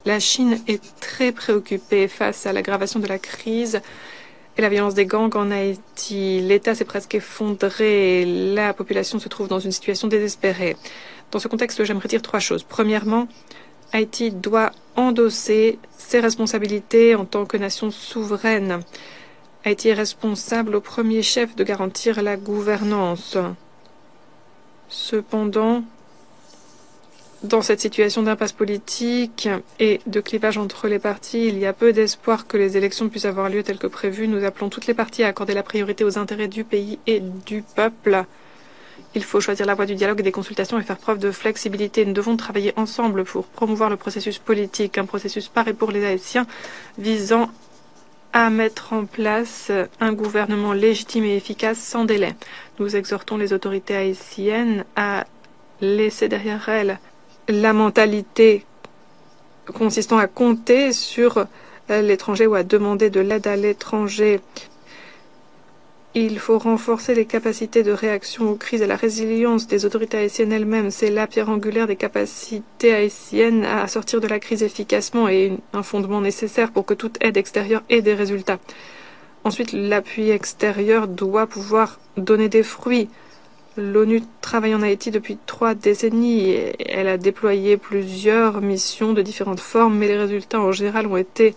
La Chine est très préoccupée face à l'aggravation de la crise et la violence des gangs en Haïti. L'État s'est presque effondré et la population se trouve dans une situation désespérée. Dans ce contexte, j'aimerais dire 3 choses. Premièrement, Haïti doit endosser ses responsabilités en tant que nation souveraine. Haïti est responsable au premier chef de garantir la gouvernance. Cependant, dans cette situation d'impasse politique et de clivage entre les partis, il y a peu d'espoir que les élections puissent avoir lieu telles que prévues. Nous appelons toutes les parties à accorder la priorité aux intérêts du pays et du peuple. Il faut choisir la voie du dialogue et des consultations et faire preuve de flexibilité. Nous devons travailler ensemble pour promouvoir le processus politique, un processus par et pour les Haïtiens visant à mettre en place un gouvernement légitime et efficace sans délai. Nous exhortons les autorités haïtiennes à laisser derrière elles la mentalité consistant à compter sur l'étranger ou à demander de l'aide à l'étranger. Il faut renforcer les capacités de réaction aux crises et la résilience des autorités haïtiennes elles-mêmes. C'est la pierre angulaire des capacités haïtiennes à sortir de la crise efficacement et un fondement nécessaire pour que toute aide extérieure ait des résultats. Ensuite, l'appui extérieur doit pouvoir donner des fruits. L'ONU travaille en Haïti depuis 3 décennies. Elle a déployé plusieurs missions de différentes formes, mais les résultats en général ont été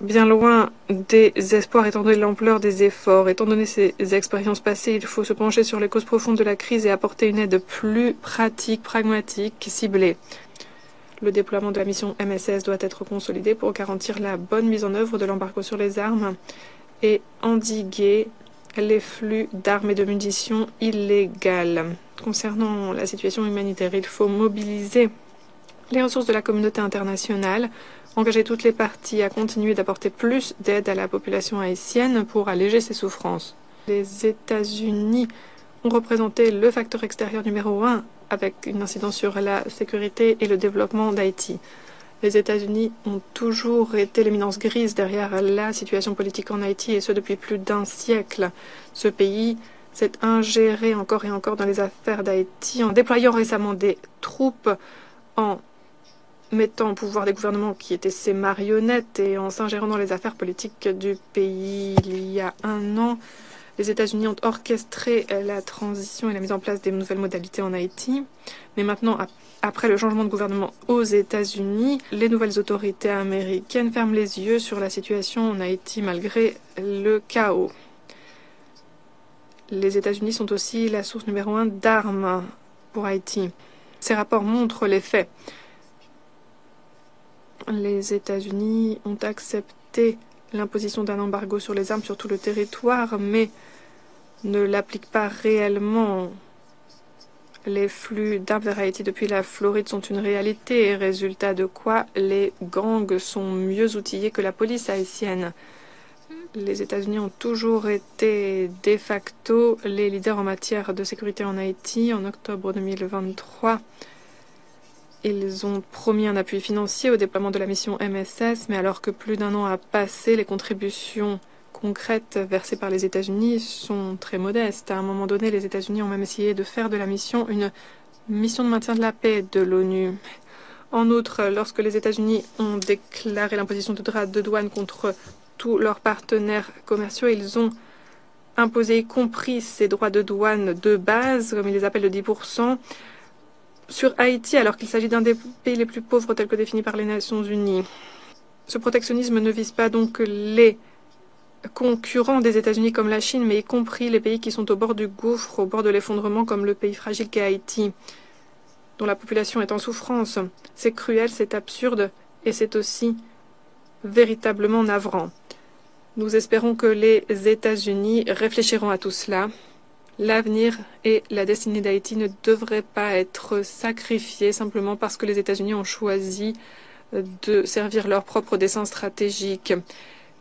bien loin des espoirs étant donné l'ampleur des efforts. Étant donné ces expériences passées, il faut se pencher sur les causes profondes de la crise et apporter une aide plus pratique, pragmatique, ciblée. Le déploiement de la mission MSS doit être consolidé pour garantir la bonne mise en œuvre de l'embargo sur les armes et endiguer les flux d'armes et de munitions illégales. Concernant la situation humanitaire, il faut mobiliser les ressources de la communauté internationale, engager toutes les parties à continuer d'apporter plus d'aide à la population haïtienne pour alléger ses souffrances. Les États-Unis ont représenté le facteur extérieur numéro 1 avec une incidence sur la sécurité et le développement d'Haïti. Les États-Unis ont toujours été l'éminence grise derrière la situation politique en Haïti, et ce depuis plus d'1 siècle. Ce pays s'est ingéré encore et encore dans les affaires d'Haïti en déployant récemment des troupes, en mettant au pouvoir des gouvernements qui étaient ses marionnettes et en s'ingérant dans les affaires politiques du pays. Il y a 1 an, les États-Unis ont orchestré la transition et la mise en place des nouvelles modalités en Haïti. Mais maintenant, après le changement de gouvernement aux États-Unis, les nouvelles autorités américaines ferment les yeux sur la situation en Haïti malgré le chaos. Les États-Unis sont aussi la source numéro 1 d'armes pour Haïti. Ces rapports montrent les faits. Les États-Unis ont accepté l'imposition d'un embargo sur les armes sur tout le territoire, mais ne l'appliquent pas réellement. Les flux d'armes vers Haïti depuis la Floride sont une réalité, résultat de quoi les gangs sont mieux outillés que la police haïtienne. Les États-Unis ont toujours été de facto les leaders en matière de sécurité en Haïti. En octobre 2023, ils ont promis un appui financier au déploiement de la mission MSS, mais alors que plus d'1 an a passé, les contributions concrètes versées par les États-Unis sont très modestes. À un moment donné, les États-Unis ont même essayé de faire de la mission une mission de maintien de la paix de l'ONU. En outre, lorsque les États-Unis ont déclaré l'imposition de droits de douane contre tous leurs partenaires commerciaux, ils ont imposé, y compris ces droits de douane de base, comme ils les appellent, de 10%, sur Haïti, alors qu'il s'agit d'un des pays les plus pauvres tels que définis par les Nations Unies. Ce protectionnisme ne vise pas donc les concurrents des États-Unis comme la Chine, mais y compris les pays qui sont au bord du gouffre, au bord de l'effondrement, comme le pays fragile qu'est Haïti, dont la population est en souffrance. C'est cruel, c'est absurde, et c'est aussi véritablement navrant. Nous espérons que les États-Unis réfléchiront à tout cela. L'avenir et la destinée d'Haïti ne devraient pas être sacrifiés simplement parce que les États-Unis ont choisi de servir leur propre dessein stratégique.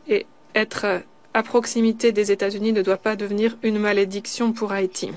Et être à proximité des États-Unis ne doit pas devenir une malédiction pour Haïti.